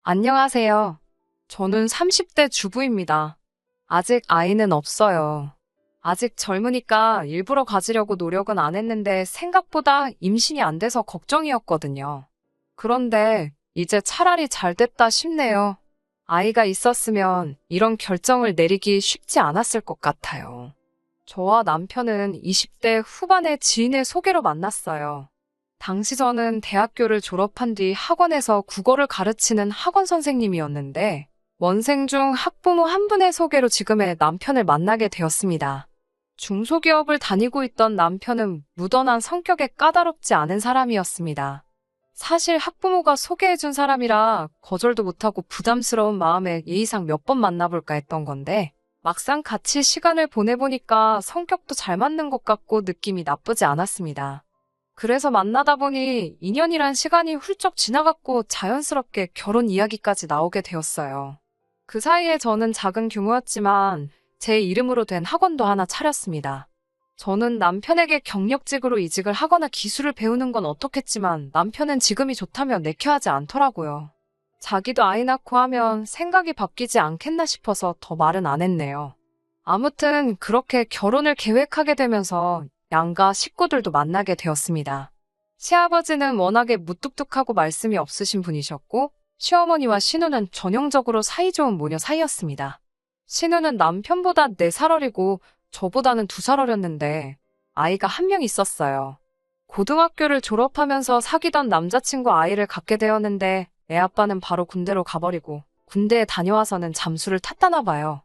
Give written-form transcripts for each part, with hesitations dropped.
안녕하세요. 저는 30대 주부입니다. 아직 아이는 없어요. 아직 젊으니까 일부러 가지려고 노력은 안 했는데 생각보다 임신이 안 돼서 걱정이었거든요. 그런데 이제 차라리 잘 됐다 싶네요. 아이가 있었으면 이런 결정을 내리기 쉽지 않았을 것 같아요. 저와 남편은 20대 후반의 지인의 소개로 만났어요. 당시 저는 대학교를 졸업한 뒤 학원에서 국어를 가르치는 학원 선생님이었는데, 원생 중 학부모 한 분의 소개로 지금의 남편을 만나게 되었습니다. 중소기업을 다니고 있던 남편은 무던한 성격에 까다롭지 않은 사람이었습니다. 사실 학부모가 소개해준 사람이라 거절도 못하고 부담스러운 마음에 예의상 몇 번 만나볼까 했던 건데, 막상 같이 시간을 보내보니까 성격도 잘 맞는 것 같고 느낌이 나쁘지 않았습니다. 그래서 만나다 보니 2년이란 시간이 훌쩍 지나갔고 자연스럽게 결혼 이야기까지 나오게 되었어요. 그 사이에 저는 작은 규모였지만 제 이름으로 된 학원도 하나 차렸습니다. 저는 남편에게 경력직으로 이직을 하거나 기술을 배우는 건 어떻겠지만 남편은 지금이 좋다며 내켜하지 않더라고요. 자기도 아이 낳고 하면 생각이 바뀌지 않겠나 싶어서 더 말은 안 했네요. 아무튼 그렇게 결혼을 계획하게 되면서 양가 식구들도 만나게 되었습니다. 시아버지는 워낙에 무뚝뚝하고 말씀이 없으신 분이셨고, 시어머니와 신우는 전형적으로 사이좋은 모녀 사이였습니다. 신우는 남편보다 4살 어리고 저보다는 2살 어렸는데 아이가 한 명 있었어요. 고등학교를 졸업하면서 사귀던 남자친구 아이를 갖게 되었는데 애 아빠는 바로 군대로 가버리고 군대에 다녀와서는 잠수를 탔다나 봐요.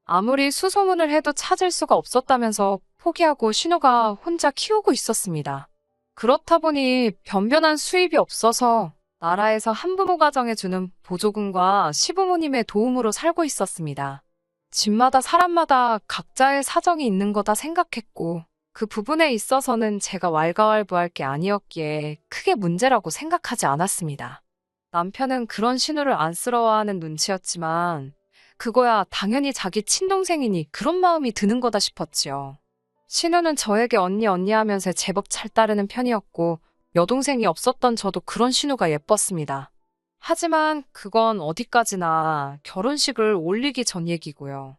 아무리 수소문을 해도 찾을 수가 없었다면서 포기하고 신우가 혼자 키우고 있었습니다. 그렇다 보니 변변한 수입이 없어서 나라에서 한부모 가정에 주는 보조금과 시부모님의 도움으로 살고 있었습니다. 집마다 사람마다 각자의 사정이 있는 거다 생각했고 그 부분에 있어서는 제가 왈가왈부할 게 아니었기에 크게 문제라고 생각하지 않았습니다. 남편은 그런 신우를 안쓰러워하는 눈치였지만 그거야 당연히 자기 친동생이니 그런 마음이 드는 거다 싶었지요. 신우는 저에게 언니 하면서 제법 잘 따르는 편이었고 여동생이 없었던 저도 그런 신우가 예뻤습니다. 하지만 그건 어디까지나 결혼식을 올리기 전 얘기고요.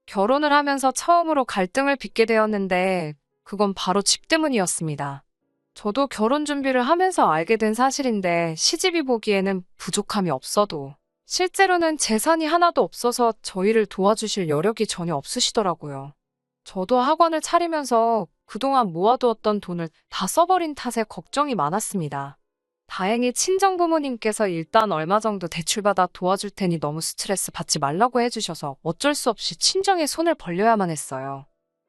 결혼을 하면서 처음으로 갈등을 빚게 되었는데 그건 바로 집 때문이었습니다. 저도 결혼 준비를 하면서 알게 된 사실인데 시집이 보기에는 부족함이 없어도 실제로는 재산이 하나도 없어서 저희를 도와주실 여력이 전혀 없으시더라고요. 저도 학원을 차리면서 그동안 모아두었던 돈을 다 써버린 탓에 걱정이 많았습니다. 다행히 친정부모님께서 일단 얼마 정도 대출받아 도와줄 테니 너무 스트레스 받지 말라고 해주셔서 어쩔 수 없이 친정에 손을 벌려야만 했어요.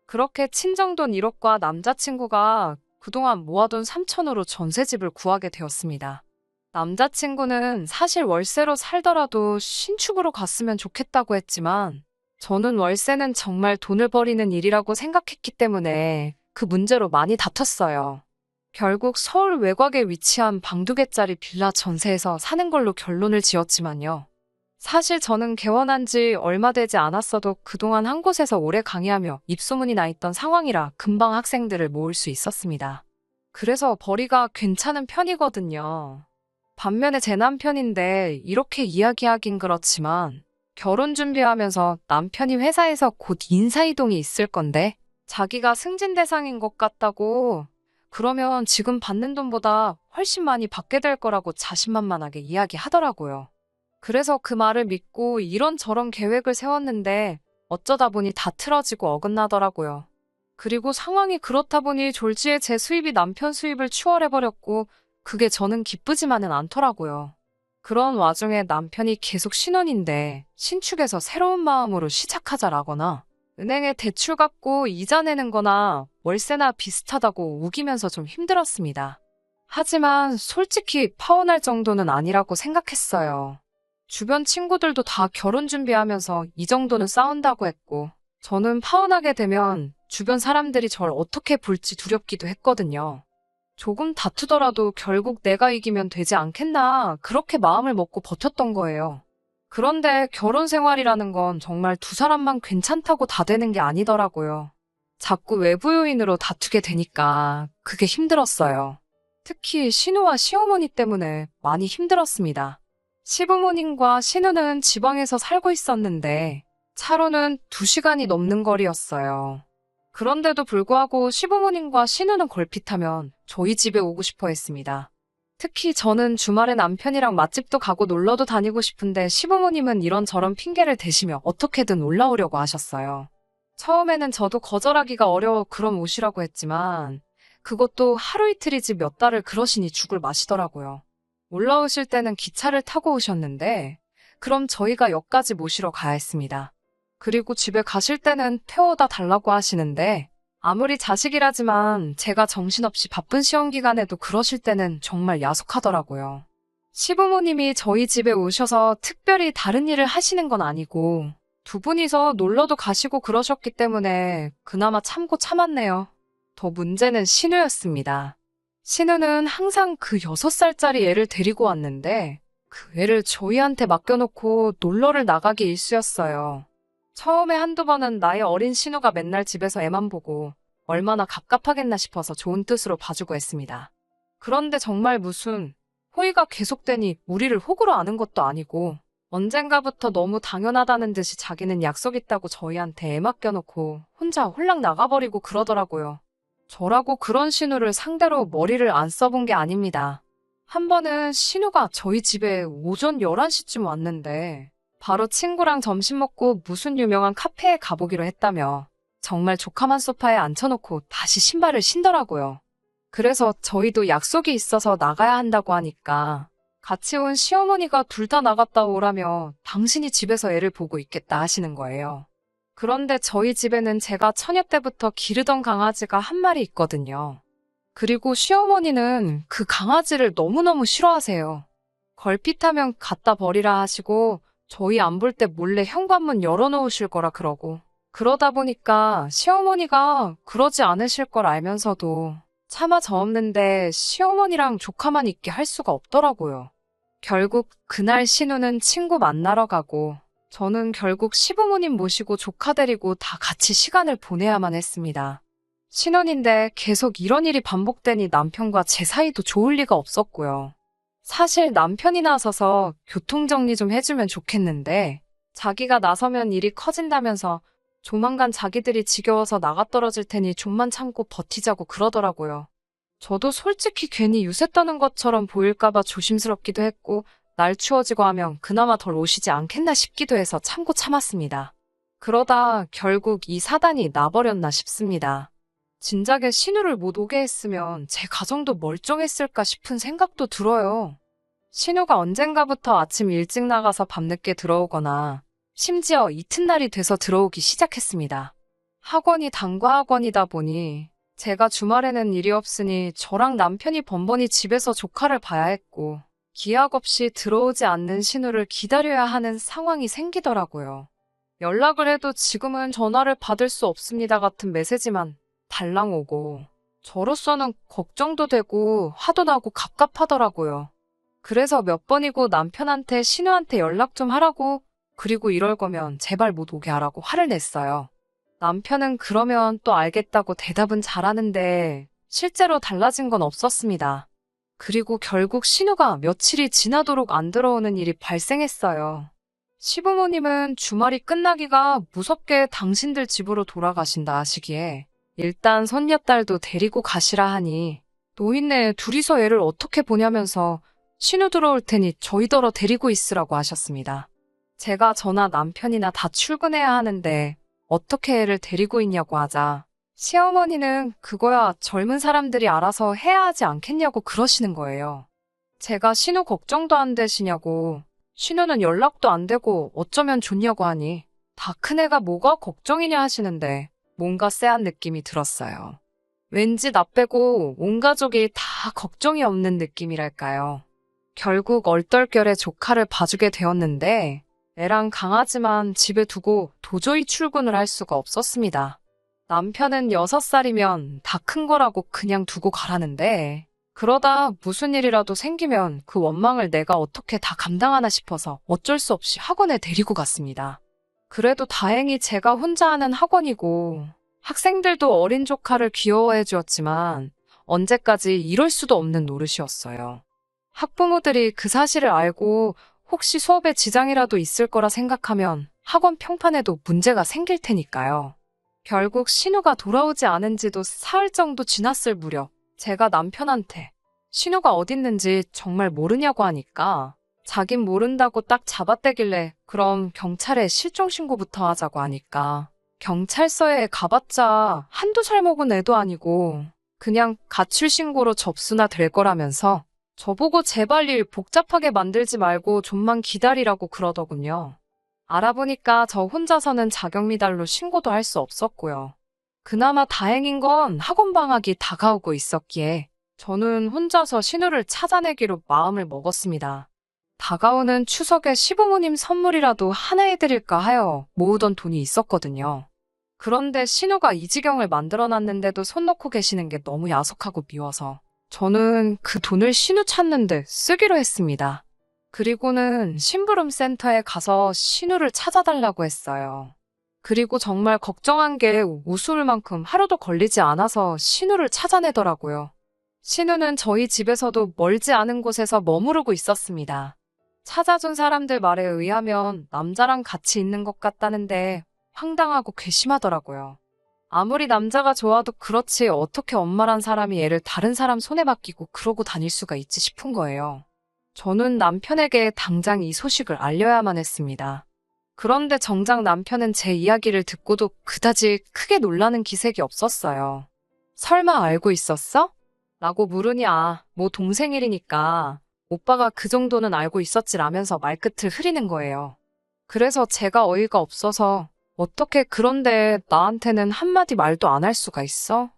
그렇게 친정돈 1억과 남자친구가 그동안 모아둔 3천으로 전셋집을 구하게 되었습니다. 남자친구는 사실 월세로 살더라도 신축으로 갔으면 좋겠다고 했지만 저는 월세는 정말 돈을 버리는 일이라고 생각했기 때문에 그 문제로 많이 다퉜어요. 결국 서울 외곽에 위치한 방 2개짜리 빌라 전세에서 사는 걸로 결론을 지었지만요. 사실 저는 개원한 지 얼마 되지 않았어도 그동안 한 곳에서 오래 강의하며 입소문이 나 있던 상황이라 금방 학생들을 모을 수 있었습니다. 그래서 벌이가 괜찮은 편이거든요. 반면에 제 남편인데 이렇게 이야기하긴 그렇지만 결혼 준비하면서 남편이 회사에서 곧 인사이동이 있을 건데 자기가 승진 대상인 것 같다고 그러면 지금 받는 돈보다 훨씬 많이 받게 될 거라고 자신만만하게 이야기하더라고요. 그래서 그 말을 믿고 이런저런 계획을 세웠는데 어쩌다 보니 다 틀어지고 어긋나더라고요. 그리고 상황이 그렇다 보니 졸지에 제 수입이 남편 수입을 추월해버렸고 그게 저는 기쁘지만은 않더라고요. 그런 와중에 남편이 계속 신혼인데 신축에서 새로운 마음으로 시작하자라거나 은행에 대출 갚고 이자 내는 거나 월세나 비슷하다고 우기면서 좀 힘들었습니다. 하지만 솔직히 파혼할 정도는 아니라고 생각했어요. 주변 친구들도 다 결혼 준비하면서 이 정도는 싸운다고 했고 저는 파혼하게 되면 주변 사람들이 절 어떻게 볼지 두렵기도 했거든요. 조금 다투더라도 결국 내가 이기면 되지 않겠나 그렇게 마음을 먹고 버텼던 거예요. 그런데 결혼 생활이라는 건 정말 두 사람만 괜찮다고 다 되는 게 아니더라고요. 자꾸 외부 요인으로 다투게 되니까 그게 힘들었어요. 특히 신우와 시어머니 때문에 많이 힘들었습니다. 시부모님과 신우는 지방에서 살고 있었는데 차로는 2시간이 넘는 거리였어요. 그런데도 불구하고 시부모님과 신우는 걸핏하면 저희 집에 오고 싶어 했습니다. 특히 저는 주말에 남편이랑 맛집도 가고 놀러도 다니고 싶은데 시부모님은 이런저런 핑계를 대시며 어떻게든 올라오려고 하셨어요. 처음에는 저도 거절하기가 어려워 그럼 오시라고 했지만 그것도 하루 이틀이지 몇 달을 그러시니 죽을 맛이더라고요. 올라오실 때는 기차를 타고 오셨는데 그럼 저희가 역까지 모시러 가야 했습니다. 그리고 집에 가실 때는 태워다 달라고 하시는데 아무리 자식이라지만 제가 정신없이 바쁜 시험 기간에도 그러실 때는 정말 야속하더라고요. 시부모님이 저희 집에 오셔서 특별히 다른 일을 하시는 건 아니고 두 분이서 놀러도 가시고 그러셨기 때문에 그나마 참고 참았네요. 더 문제는 신우였습니다. 신우는 항상 그 6살짜리 애를 데리고 왔는데 그 애를 저희한테 맡겨놓고 놀러를 나가기 일쑤였어요. 처음에 한두 번은 나이 어린 신우가 맨날 집에서 애만 보고 얼마나 갑갑하겠나 싶어서 좋은 뜻으로 봐주고 했습니다. 그런데 정말 무슨 호의가 계속되니 우리를 호구로 아는 것도 아니고 언젠가부터 너무 당연하다는 듯이 자기는 약속 있다고 저희한테 애 맡겨놓고 혼자 홀랑 나가버리고 그러더라고요. 저라고 그런 신우를 상대로 머리를 안 써본 게 아닙니다. 한 번은 신우가 저희 집에 오전 11시쯤 왔는데 바로 친구랑 점심 먹고 무슨 유명한 카페에 가보기로 했다며 정말 조카만 소파에 앉혀놓고 다시 신발을 신더라고요. 그래서 저희도 약속이 있어서 나가야 한다고 하니까 같이 온 시어머니가 둘 다 나갔다 오라며 당신이 집에서 애를 보고 있겠다 하시는 거예요. 그런데 저희 집에는 제가 처녀 때부터 기르던 강아지가 한 마리 있거든요. 그리고 시어머니는 그 강아지를 너무너무 싫어하세요. 걸핏하면 갖다 버리라 하시고 저희 안 볼 때 몰래 현관문 열어놓으실 거라 그러고 그러다 보니까 시어머니가 그러지 않으실 걸 알면서도 차마 저 없는데 시어머니랑 조카만 있게 할 수가 없더라고요. 결국 그날 신우는 친구 만나러 가고 저는 결국 시부모님 모시고 조카 데리고 다 같이 시간을 보내야만 했습니다. 신혼인데 계속 이런 일이 반복되니 남편과 제 사이도 좋을 리가 없었고요. 사실 남편이 나서서 교통정리 좀 해주면 좋겠는데 자기가 나서면 일이 커진다면서 조만간 자기들이 지겨워서 나가떨어질 테니 좀만 참고 버티자고 그러더라고요. 저도 솔직히 괜히 유세 떠는 것처럼 보일까봐 조심스럽기도 했고 날 추워지고 하면 그나마 덜 오시지 않겠나 싶기도 해서 참고 참았습니다. 그러다 결국 이 사단이 나버렸나 싶습니다. 진작에 신우를 못 오게 했으면 제 가정도 멀쩡했을까 싶은 생각도 들어요. 신우가 언젠가부터 아침 일찍 나가서 밤늦게 들어오거나 심지어 이튿날이 돼서 들어오기 시작했습니다. 학원이 단과 학원이다 보니 제가 주말에는 일이 없으니 저랑 남편이 번번이 집에서 조카를 봐야 했고 기약 없이 들어오지 않는 신우를 기다려야 하는 상황이 생기더라고요. 연락을 해도 지금은 전화를 받을 수 없습니다 같은 메시지만 달랑 오고 저로서는 걱정도 되고 화도 나고 갑갑하더라고요. 그래서 몇 번이고 남편한테 신우한테 연락 좀 하라고 그리고 이럴 거면 제발 못 오게 하라고 화를 냈어요. 남편은 그러면 또 알겠다고 대답은 잘하는데 실제로 달라진 건 없었습니다. 그리고 결국 신우가 며칠이 지나도록 안 들어오는 일이 발생했어요. 시부모님은 주말이 끝나기가 무섭게 당신들 집으로 돌아가신다 하시기에 일단 손녀딸도 데리고 가시라 하니 노인네 둘이서 애를 어떻게 보냐면서 신우 들어올 테니 저희더러 데리고 있으라고 하셨습니다. 제가 저나 남편이나 다 출근해야 하는데 어떻게 애를 데리고 있냐고 하자 시어머니는 그거야 젊은 사람들이 알아서 해야 하지 않겠냐고 그러시는 거예요. 제가 신우 걱정도 안 되시냐고 신우는 연락도 안 되고 어쩌면 좋냐고 하니 다 큰애가 뭐가 걱정이냐 하시는데 뭔가 쎄한 느낌이 들었어요. 왠지 나 빼고 온 가족이 다 걱정이 없는 느낌이랄까요. 결국 얼떨결에 조카를 봐주게 되었는데 애랑 강아지만 집에 두고 도저히 출근을 할 수가 없었습니다. 남편은 6살이면 다 큰 거라고 그냥 두고 가라는데 그러다 무슨 일이라도 생기면 그 원망을 내가 어떻게 다 감당하나 싶어서 어쩔 수 없이 학원에 데리고 갔습니다. 그래도 다행히 제가 혼자 하는 학원이고 학생들도 어린 조카를 귀여워해 주었지만 언제까지 이럴 수도 없는 노릇이었어요. 학부모들이 그 사실을 알고 혹시 수업에 지장이라도 있을 거라 생각하면 학원 평판에도 문제가 생길 테니까요. 결국 신우가 돌아오지 않은 지도 사흘 정도 지났을 무렵 제가 남편한테 신우가 어딨는지 정말 모르냐고 하니까 자긴 모른다고 딱 잡아떼길래 그럼 경찰에 실종신고부터 하자고 하니까 경찰서에 가봤자 한두 살 먹은 애도 아니고 그냥 가출신고로 접수나 될 거라면서 저보고 제발 일 복잡하게 만들지 말고 좀만 기다리라고 그러더군요. 알아보니까 저 혼자서는 자격미달로 신고도 할 수 없었고요. 그나마 다행인 건 학원 방학이 다가오고 있었기에 저는 혼자서 신우를 찾아내기로 마음을 먹었습니다. 다가오는 추석에 시부모님 선물이라도 하나 해드릴까 하여 모으던 돈이 있었거든요. 그런데 신우가 이 지경을 만들어놨는데도 손 놓고 계시는 게 너무 야속하고 미워서 저는 그 돈을 신우 찾는데 쓰기로 했습니다. 그리고는 심부름 센터에 가서 신우를 찾아달라고 했어요. 그리고 정말 걱정한 게 우스울 만큼 하루도 걸리지 않아서 신우를 찾아내더라고요. 신우는 저희 집에서도 멀지 않은 곳에서 머무르고 있었습니다. 찾아준 사람들 말에 의하면 남자랑 같이 있는 것 같다는데 황당하고 괘씸하더라고요. 아무리 남자가 좋아도 그렇지 어떻게 엄마란 사람이 애를 다른 사람 손에 맡기고 그러고 다닐 수가 있지 싶은 거예요. 저는 남편에게 당장 이 소식을 알려야만 했습니다. 그런데 정작 남편은 제 이야기를 듣고도 그다지 크게 놀라는 기색이 없었어요. 설마 알고 있었어? 라고 물으니 뭐 동생 일이니까 오빠가 그 정도는 알고 있었지라면서 말끝을 흐리는 거예요. 그래서 제가 어이가 없어서 어떻게 그런데 나한테는 한마디 말도 안 할 수가 있어?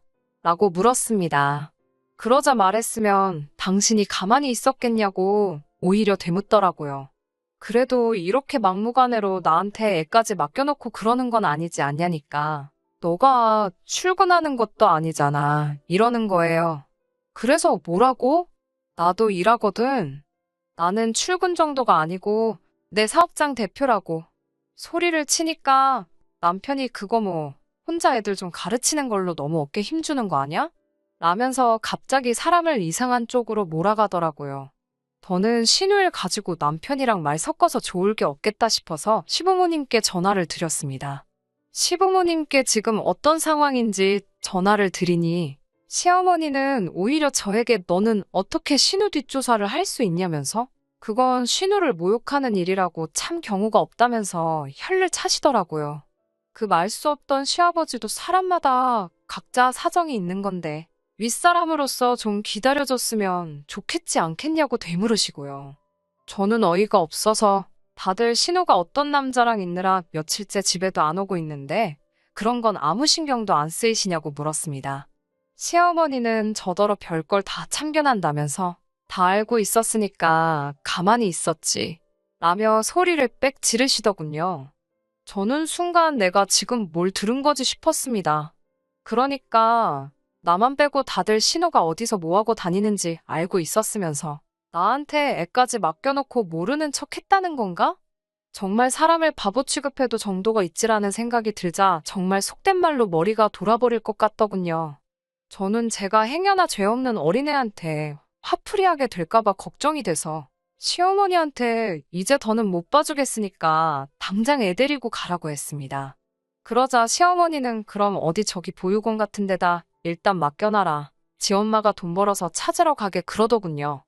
라고 물었습니다. 그러자 말했으면 당신이 가만히 있었겠냐고 오히려 되묻더라고요. 그래도 이렇게 막무가내로 나한테 애까지 맡겨놓고 그러는 건 아니지 않냐니까. 너가 출근하는 것도 아니잖아. 이러는 거예요. 그래서 뭐라고? 나도 일하거든. 나는 출근 정도가 아니고 내 사업장 대표라고. 소리를 치니까 남편이 그거 혼자 애들 좀 가르치는 걸로 너무 어깨 힘주는 거 아니야? 라면서 갑자기 사람을 이상한 쪽으로 몰아가더라고요. 저는 신우를 가지고 남편이랑 말 섞어서 좋을 게 없겠다 싶어서 시부모님께 전화를 드렸습니다. 시부모님께 지금 어떤 상황인지 전화를 드리니 시어머니는 오히려 저에게 너는 어떻게 신우 뒷조사를 할 수 있냐면서 그건 신우를 모욕하는 일이라고 참 경우가 없다면서 혀를 차시더라고요. 그 말 수 없던 시아버지도 사람마다 각자 사정이 있는 건데 윗사람으로서 좀 기다려줬으면 좋겠지 않겠냐고 되물으시고요. 저는 어이가 없어서 다들 신우가 어떤 남자랑 있느라 며칠째 집에도 안 오고 있는데 그런 건 아무 신경도 안 쓰이시냐고 물었습니다. 시어머니는 저더러 별걸 다 참견한다면서 다 알고 있었으니까 가만히 있었지 라며 소리를 빽 지르시더군요. 저는 순간 내가 지금 뭘 들은 거지 싶었습니다. 그러니까 나만 빼고 다들 신우가 어디서 뭐하고 다니는지 알고 있었으면서 나한테 애까지 맡겨놓고 모르는 척 했다는 건가? 정말 사람을 바보 취급해도 정도가 있지라는 생각이 들자 정말 속된 말로 머리가 돌아버릴 것 같더군요. 저는 제가 행여나 죄 없는 어린애한테 화풀이하게 될까봐 걱정이 돼서 시어머니한테 이제 더는 못 봐주겠으니까 당장 애 데리고 가라고 했습니다. 그러자 시어머니는 그럼 어디 저기 보육원 같은 데다 일단 맡겨놔라. 지 엄마가 돈 벌어서 찾으러 가게 그러더군요.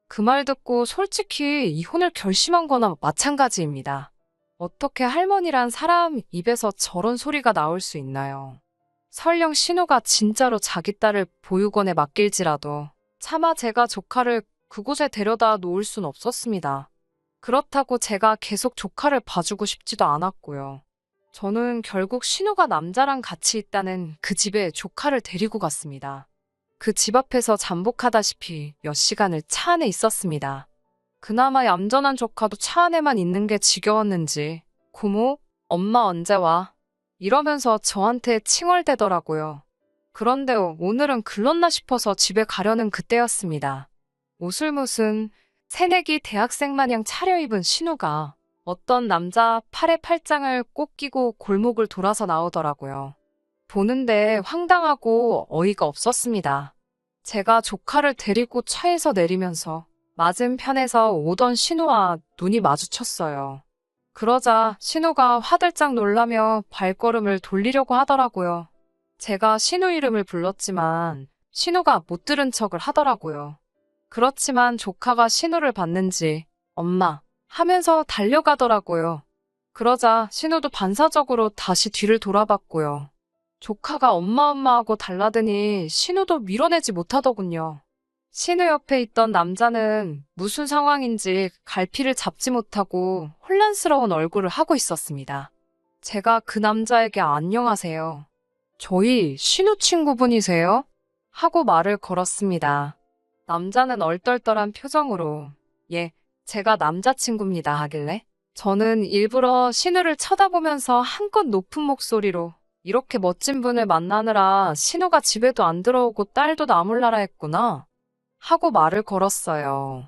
그 말 듣고 솔직히 이혼을 결심한 거나 마찬가지입니다. 어떻게 할머니란 사람 입에서 저런 소리가 나올 수 있나요? 설령 신우가 진짜로 자기 딸을 보육원에 맡길지라도 차마 제가 조카를 그곳에 데려다 놓을 순 없었습니다. 그렇다고 제가 계속 조카를 봐주고 싶지도 않았고요. 저는 결국 신우가 남자랑 같이 있다는 그 집에 조카를 데리고 갔습니다. 그 집 앞에서 잠복하다시피 몇 시간을 차 안에 있었습니다. 그나마 얌전한 조카도 차 안에만 있는 게 지겨웠는지 고모, 엄마 언제 와? 이러면서 저한테 칭얼대더라고요. 그런데 오늘은 글렀나 싶어서 집에 가려는 그때였습니다. 옷을 무슨 새내기 대학생 마냥 차려입은 신우가 어떤 남자 팔에 팔짱을 꼭 끼고 골목을 돌아서 나오더라고요. 보는데 황당하고 어이가 없었습니다. 제가 조카를 데리고 차에서 내리면서 맞은편에서 오던 신우와 눈이 마주쳤어요. 그러자 신우가 화들짝 놀라며 발걸음을 돌리려고 하더라고요. 제가 신우 이름을 불렀지만 신우가 못 들은 척을 하더라고요. 그렇지만 조카가 신우를 봤는지 엄마 하면서 달려가더라고요. 그러자 신우도 반사적으로 다시 뒤를 돌아봤고요. 조카가 엄마 하고 달라드니 신우도 밀어내지 못하더군요. 신우 옆에 있던 남자는 무슨 상황인지 갈피를 잡지 못하고 혼란스러운 얼굴을 하고 있었습니다. 제가 그 남자에게 안녕하세요. 저희 신우 친구분이세요? 하고 말을 걸었습니다. 남자는 얼떨떨한 표정으로 예, 제가 남자친구입니다 하길래 저는 일부러 신우를 쳐다보면서 한껏 높은 목소리로 이렇게 멋진 분을 만나느라 신우가 집에도 안 들어오고 딸도 나몰라라 했구나 하고 말을 걸었어요.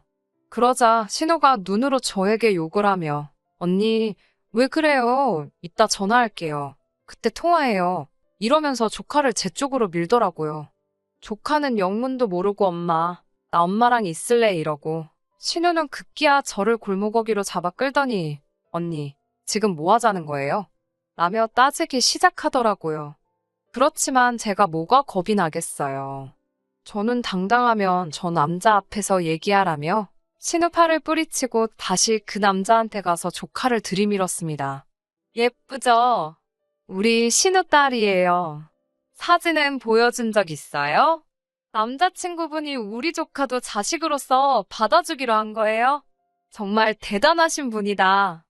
그러자 신우가 눈으로 저에게 욕을 하며 언니 왜 그래요? 이따 전화할게요. 그때 통화해요. 이러면서 조카를 제 쪽으로 밀더라고요. 조카는 영문도 모르고 엄마 나 엄마랑 있을래 이러고 신우는 급기야 저를 골목어기로 잡아 끌더니 언니 지금 뭐 하자는 거예요? 라며 따지기 시작하더라고요. 그렇지만 제가 뭐가 겁이 나겠어요. 저는 당당하면 저 남자 앞에서 얘기하라며 신우 팔을 뿌리치고 다시 그 남자한테 가서 조카를 들이밀었습니다. 예쁘죠? 우리 신우 딸이에요. 사진은 보여준 적 있어요? 남자친구분이 우리 조카도 자식으로서 받아주기로 한 거예요? 정말 대단하신 분이다.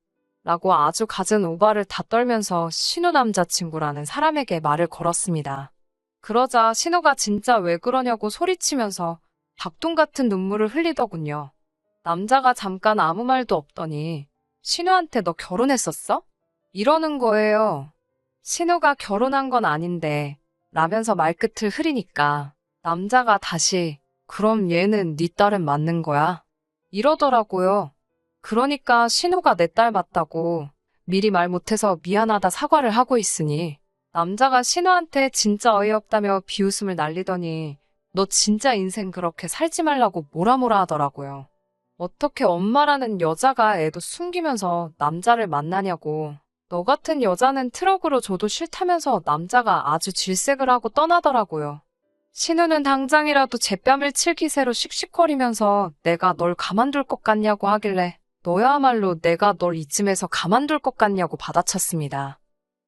라고 아주 갖은 오바를 다 떨면서 신우 남자친구라는 사람에게 말을 걸었습니다. 그러자 신우가 진짜 왜 그러냐고 소리치면서 닭똥 같은 눈물을 흘리더군요. 남자가 잠깐 아무 말도 없더니 신우한테 너 결혼했었어? 이러는 거예요. 신우가 결혼한 건 아닌데 라면서 말끝을 흐리니까 남자가 다시 그럼 얘는 네 딸은 맞는 거야? 이러더라고요. 그러니까 신우가 내 딸 맞다고 미리 말 못해서 미안하다 사과를 하고 있으니 남자가 신우한테 진짜 어이없다며 비웃음을 날리더니 너 진짜 인생 그렇게 살지 말라고 뭐라 하더라고요. 어떻게 엄마라는 여자가 애도 숨기면서 남자를 만나냐고. 너 같은 여자는 트럭으로 줘도 싫다면서 남자가 아주 질색을 하고 떠나더라고요. 신우는 당장이라도 제 뺨을 칠 기세로 씩씩거리면서 내가 널 가만둘 것 같냐고 하길래 너야말로 내가 널 이쯤에서 가만둘 것 같냐고 받아쳤습니다.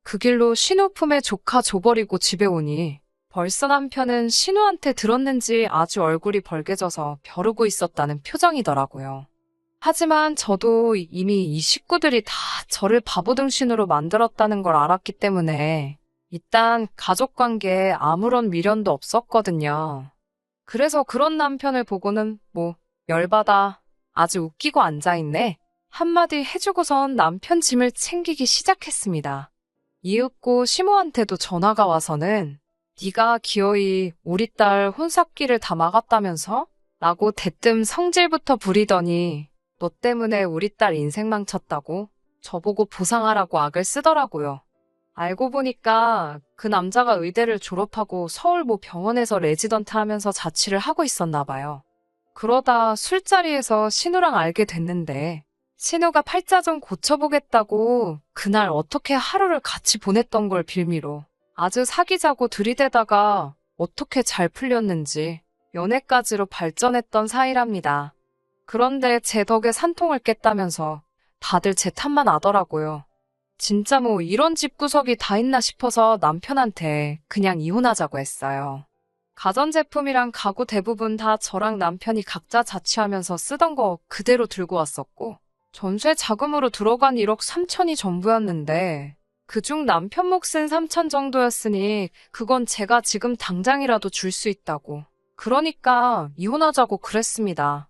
그 길로 신우 품에 조카 줘버리고 집에 오니 벌써 남편은 신우한테 들었는지 아주 얼굴이 벌개져서 벼르고 있었다는 표정이더라고요. 하지만 저도 이미 이 식구들이 다 저를 바보등신으로 만들었다는 걸 알았기 때문에 일단 가족관계에 아무런 미련도 없었거든요. 그래서 그런 남편을 보고는 뭐 열받아 아주 웃기고 앉아있네 한마디 해주고선 남편 짐을 챙기기 시작했습니다. 이윽고 시모한테도 전화가 와서는 네가 기어이 우리 딸 혼삭기를 다 막았다면서? 라고 대뜸 성질부터 부리더니 너 때문에 우리 딸 인생 망쳤다고 저보고 보상하라고 악을 쓰더라고요. 알고 보니까 그 남자가 의대를 졸업하고 서울 모 병원에서 레지던트 하면서 자취를 하고 있었나 봐요. 그러다 술자리에서 신우랑 알게 됐는데 신우가 팔자 좀 고쳐보겠다고 그날 어떻게 하루를 같이 보냈던 걸 빌미로 아주 사귀자고 들이대다가 어떻게 잘 풀렸는지 연애까지로 발전했던 사이랍니다. 그런데 제 덕에 산통을 깼다면서 다들 제 탓만 하더라고요. 진짜 뭐 이런 집구석이 다 있나 싶어서 남편한테 그냥 이혼하자고 했어요. 가전제품이랑 가구 대부분 다 저랑 남편이 각자 자취하면서 쓰던 거 그대로 들고 왔었고 전세 자금으로 들어간 1억 3천이 전부였는데 그중 남편 몫은 3천 정도였으니 그건 제가 지금 당장이라도 줄 수 있다고. 그러니까 이혼하자고 그랬습니다.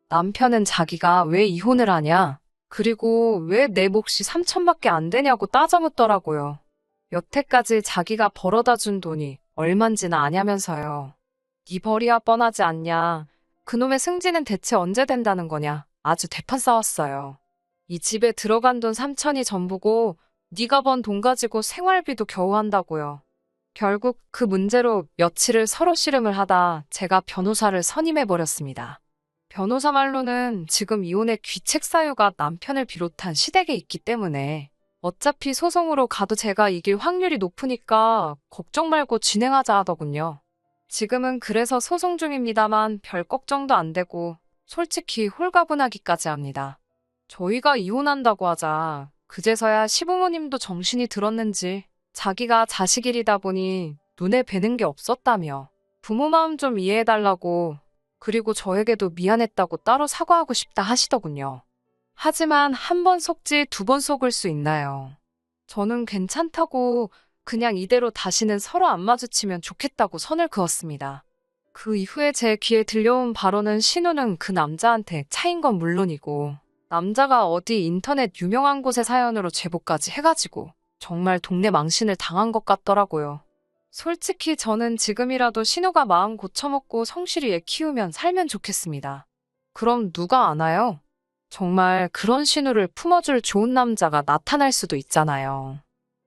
남편은 자기가 왜 이혼을 하냐? 그리고 왜 내 몫이 3천밖에 안 되냐고 따져묻더라고요. 여태까지 자기가 벌어다 준 돈이 얼만지는 아냐면서요. 네 벌이야 뻔하지 않냐. 그놈의 승진은 대체 언제 된다는 거냐. 아주 대판 싸웠어요. 이 집에 들어간 돈 3천이 전부고 네가 번 돈 가지고 생활비도 겨우 한다고요. 결국 그 문제로 며칠을 서로 씨름을 하다 제가 변호사를 선임해버렸습니다. 변호사 말로는 지금 이혼의 귀책 사유가 남편을 비롯한 시댁에 있기 때문에 어차피 소송으로 가도 제가 이길 확률이 높으니까 걱정 말고 진행하자 하더군요. 지금은 그래서 소송 중입니다만 별 걱정도 안 되고 솔직히 홀가분하기까지 합니다. 저희가 이혼한다고 하자 그제서야 시부모님도 정신이 들었는지 자기가 자식 일이다 보니 눈에 뵈는 게 없었다며 부모 마음 좀 이해해달라고 그리고 저에게도 미안했다고 따로 사과하고 싶다 하시더군요. 하지만 한 번 속지 두 번 속을 수 있나요? 저는 괜찮다고 그냥 이대로 다시는 서로 안 마주치면 좋겠다고 선을 그었습니다. 그 이후에 제 귀에 들려온 바로는 신우는 그 남자한테 차인 건 물론이고 남자가 어디 인터넷 유명한 곳의 사연으로 제보까지 해가지고 정말 동네 망신을 당한 것 같더라고요. 솔직히 저는 지금이라도 신우가 마음 고쳐먹고 성실히 애 키우면 살면 좋겠습니다. 그럼 누가 아나요? 정말 그런 신우를 품어줄 좋은 남자가 나타날 수도 있잖아요.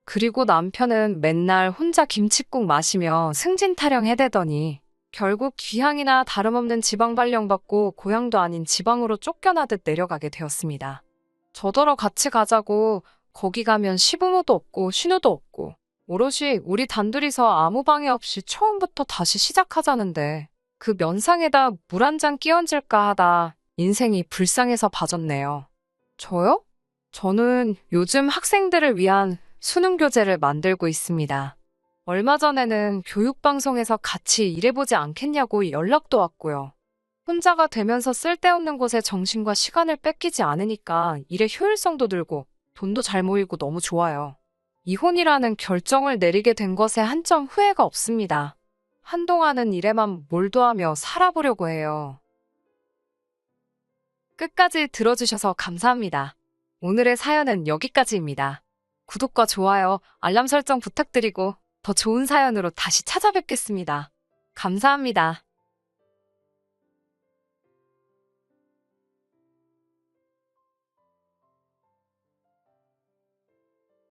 그리고 남편은 맨날 혼자 김칫국 마시며 승진 타령해대더니 결국 귀향이나 다름없는 지방 발령받고 고향도 아닌 지방으로 쫓겨나듯 내려가게 되었습니다. 저더러 같이 가자고 거기 가면 시부모도 없고 신우도 없고 오롯이 우리 단둘이서 아무 방해 없이 처음부터 다시 시작하자는데 그 면상에다 물 한 잔 끼얹을까 하다 인생이 불쌍해서 봐줬네요. 저요? 저는 요즘 학생들을 위한 수능 교재를 만들고 있습니다. 얼마 전에는 교육방송에서 같이 일해보지 않겠냐고 연락도 왔고요. 혼자가 되면서 쓸데없는 곳에 정신과 시간을 뺏기지 않으니까 일의 효율성도 늘고 돈도 잘 모이고 너무 좋아요. 이혼이라는 결정을 내리게 된 것에 한 점 후회가 없습니다. 한동안은 일에만 몰두하며 살아보려고 해요. 끝까지 들어주셔서 감사합니다. 오늘의 사연은 여기까지입니다. 구독과 좋아요, 알람 설정 부탁드리고 더 좋은 사연으로 다시 찾아뵙겠습니다. 감사합니다.